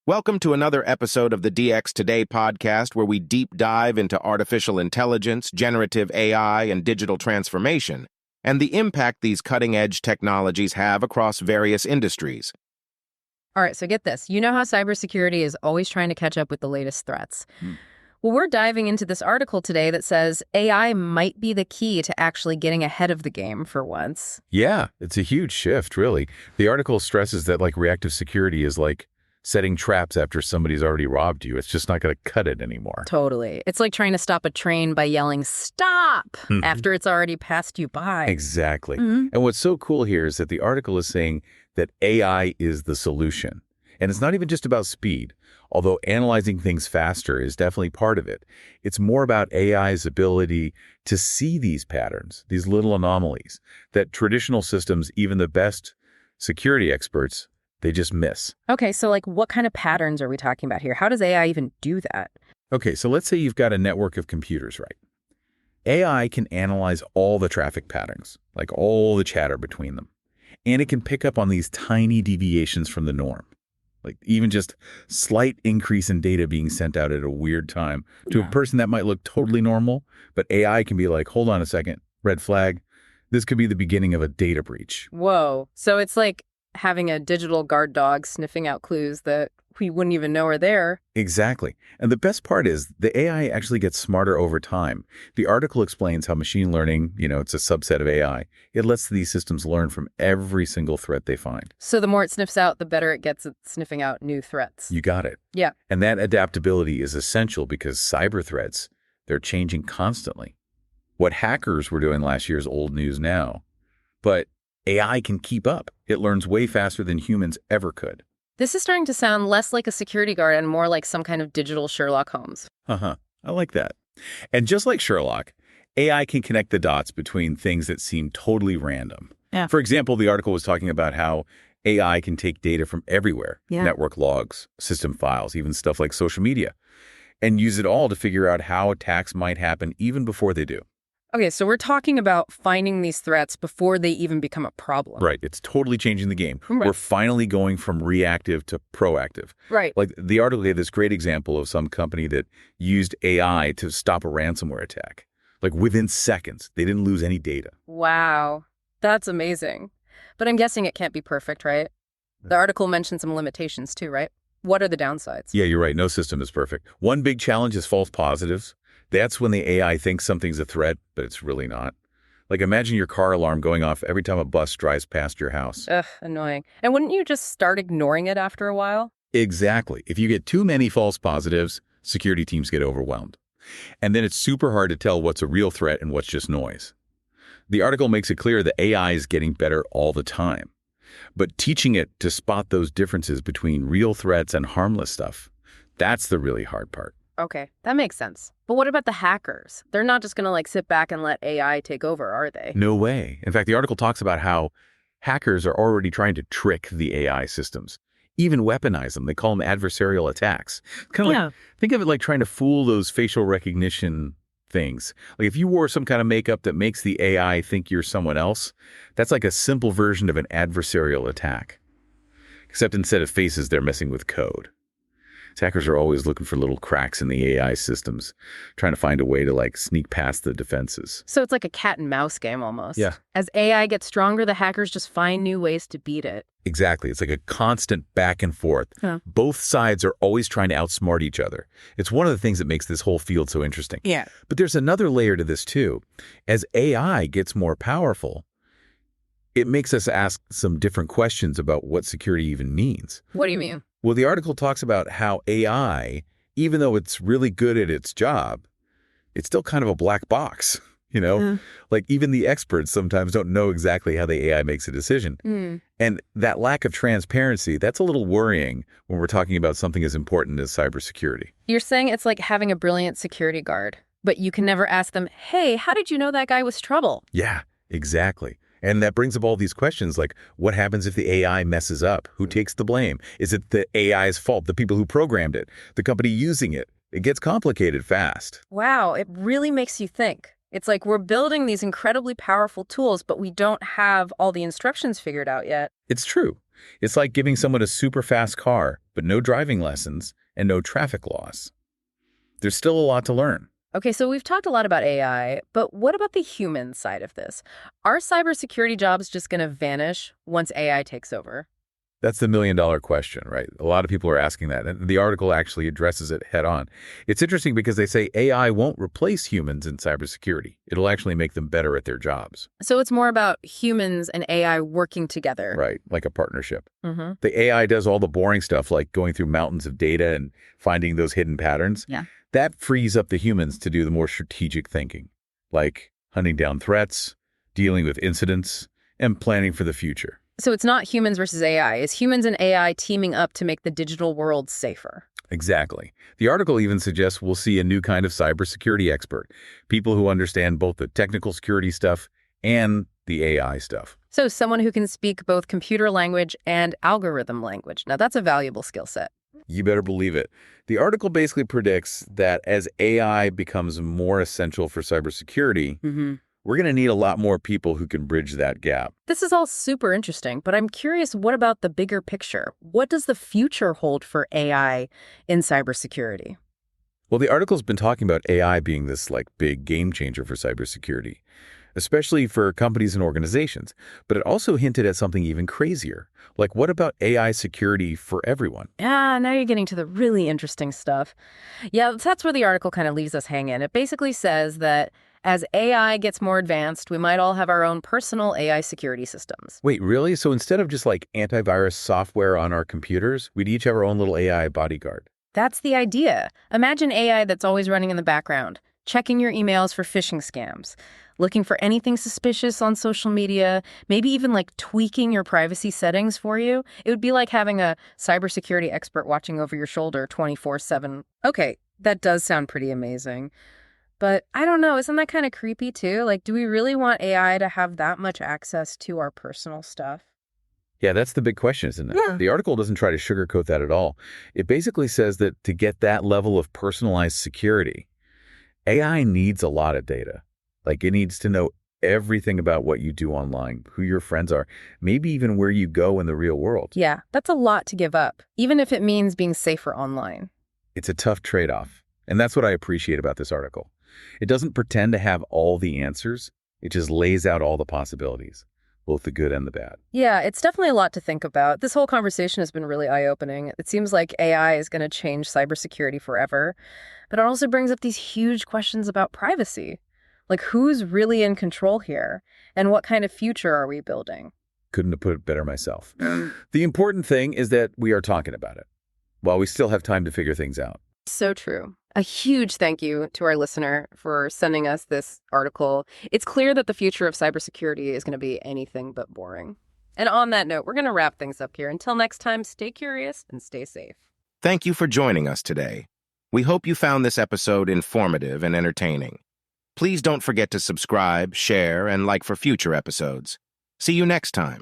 Welcome to another episode of the DX Today podcast, where we deep dive into artificial intelligence, generative AI, and digital transformation, and the impact these cutting-edge technologies have across various industries. All right, so get this. You know how cybersecurity is always trying to catch up with the latest threats? Well, we're diving into this article today that says AI might be the key to actually getting ahead of the game for once. Yeah, it's a huge shift, really. The article stresses that reactive security is like setting traps after somebody's already robbed you. It's just not going to cut it anymore. Totally. It's like trying to stop a train by yelling, "Stop!" after it's already passed you by. Exactly. And what's so cool here is that the article is saying that AI is the solution. And it's not even just about speed, although analyzing things faster is definitely part of it. It's more about AI's ability to see these patterns, these little anomalies, that traditional systems, even the best security experts, they just miss. Okay, so what kind of patterns are we talking about here? How does AI even do that? Okay, so let's say you've got a network of computers, right? AI can analyze all the traffic patterns, like all the chatter between them. And it can pick up on these tiny deviations from the norm, like even just slight increase in data being sent out at a weird time to a person that might look totally normal, but AI can be like, hold on a second, red flag. This could be the beginning of a data breach. Whoa. So it's like having a digital guard dog sniffing out clues that we wouldn't even know are there. Exactly. And the best part is the AI actually gets smarter over time. The article explains how machine learning, it's a subset of AI. It lets these systems learn from every single threat they find. So the more it sniffs out, the better it gets at sniffing out new threats. You got it. Yeah. And that adaptability is essential because cyber threats, they're changing constantly. What hackers were doing last year is old news now. But AI can keep up. It learns way faster than humans ever could. This is starting to sound less like a security guard and more like some kind of digital Sherlock Holmes. I like that. And just like Sherlock, AI can connect the dots between things that seem totally random. Yeah. For example, the article was talking about how AI can take data from everywhere, network logs, system files, even stuff like social media, and use it all to figure out how attacks might happen even before they do. Okay, so we're talking about finding these threats before they even become a problem. Right. It's totally changing the game. Right. We're finally going from reactive to proactive. Right. Like the article gave this great example of some company that used AI to stop a ransomware attack. Like within seconds, they didn't lose any data. Wow. That's amazing. But I'm guessing it can't be perfect, right? The article mentioned some limitations too, right? What are the downsides? Yeah, you're right. No system is perfect. One big challenge is false positives. That's when the AI thinks something's a threat, but it's really not. Like imagine your car alarm going off every time a bus drives past your house. Ugh, annoying. And wouldn't you just start ignoring it after a while? Exactly. If you get too many false positives, security teams get overwhelmed. And then it's super hard to tell what's a real threat and what's just noise. The article makes it clear that AI is getting better all the time. But teaching it to spot those differences between real threats and harmless stuff, that's the really hard part. Okay, that makes sense. But what about the hackers? They're not just going to sit back and let AI take over, are they? No way. In fact, the article talks about how hackers are already trying to trick the AI systems, even weaponize them. They call them adversarial attacks. Kind of think of it like trying to fool those facial recognition things. Like if you wore some kind of makeup that makes the AI think you're someone else, that's like a simple version of an adversarial attack. Except instead of faces, they're messing with code. Hackers are always looking for little cracks in the AI systems, trying to find a way to sneak past the defenses. So it's like a cat and mouse game almost. Yeah. As AI gets stronger, the hackers just find new ways to beat it. Exactly. It's like a constant back and forth. Huh. Both sides are always trying to outsmart each other. It's one of the things that makes this whole field so interesting. Yeah. But there's another layer to this too. As AI gets more powerful, it makes us ask some different questions about what security even means. What do you mean? Well, the article talks about how AI, even though it's really good at its job, it's still kind of a black box, Like even the experts sometimes don't know exactly how the AI makes a decision. And that lack of transparency, that's a little worrying when we're talking about something as important as cybersecurity. You're saying it's like having a brilliant security guard, but you can never ask them, hey, how did you know that guy was trouble? Yeah, exactly. And that brings up all these questions like, what happens if the AI messes up? Who takes the blame? Is it the AI's fault, the people who programmed it, the company using it? It gets complicated fast. Wow, it really makes you think. It's like we're building these incredibly powerful tools, but we don't have all the instructions figured out yet. It's true. It's like giving someone a super fast car, but no driving lessons and no traffic laws. There's still a lot to learn. Okay, so we've talked a lot about AI, but what about the human side of this? Are cybersecurity jobs just going to vanish once AI takes over? That's the million-dollar question, right? A lot of people are asking that, and the article actually addresses it head on. It's interesting because they say AI won't replace humans in cybersecurity. It'll actually make them better at their jobs. So it's more about humans and AI working together. Right, like a partnership. Mm-hmm. The AI does all the boring stuff like going through mountains of data and finding those hidden patterns. Yeah. That frees up the humans to do the more strategic thinking, like hunting down threats, dealing with incidents, and planning for the future. So it's not humans versus AI. It's humans and AI teaming up to make the digital world safer. Exactly. The article even suggests we'll see a new kind of cybersecurity expert, people who understand both the technical security stuff and the AI stuff. So someone who can speak both computer language and algorithm language. Now, that's a valuable skill set. You better believe it. The article basically predicts that as AI becomes more essential for cybersecurity, we're going to need a lot more people who can bridge that gap. This is all super interesting, but I'm curious, what about the bigger picture? What does the future hold for AI in cybersecurity? Well, the article's been talking about AI being this big game changer for cybersecurity, especially for companies and organizations. But it also hinted at something even crazier. Like, what about AI security for everyone? Ah, now you're getting to the really interesting stuff. Yeah, that's where the article kind of leaves us hanging. It basically says that as AI gets more advanced, we might all have our own personal AI security systems. Wait, really? So instead of just antivirus software on our computers, we'd each have our own little AI bodyguard. That's the idea. Imagine AI that's always running in the background, checking your emails for phishing scams, looking for anything suspicious on social media, maybe even tweaking your privacy settings for you. It would be like having a cybersecurity expert watching over your shoulder 24/7. Okay, that does sound pretty amazing. But I don't know, isn't that kind of creepy too? Do we really want AI to have that much access to our personal stuff? Yeah, that's the big question, isn't it? Yeah. The article doesn't try to sugarcoat that at all. It basically says that to get that level of personalized security, AI needs a lot of data. It needs to know everything about what you do online, who your friends are, maybe even where you go in the real world. Yeah, that's a lot to give up, even if it means being safer online. It's a tough trade-off, and that's what I appreciate about this article. It doesn't pretend to have all the answers. It just lays out all the possibilities, both the good and the bad. Yeah, it's definitely a lot to think about. This whole conversation has been really eye-opening. It seems like AI is going to change cybersecurity forever, but it also brings up these huge questions about privacy. Who's really in control here? And what kind of future are we building? Couldn't have put it better myself. The important thing is that we are talking about it, while we still have time to figure things out. So true. A huge thank you to our listener for sending us this article. It's clear that the future of cybersecurity is going to be anything but boring. And on that note, we're going to wrap things up here. Until next time, stay curious and stay safe. Thank you for joining us today. We hope you found this episode informative and entertaining. Please don't forget to subscribe, share, and like for future episodes. See you next time.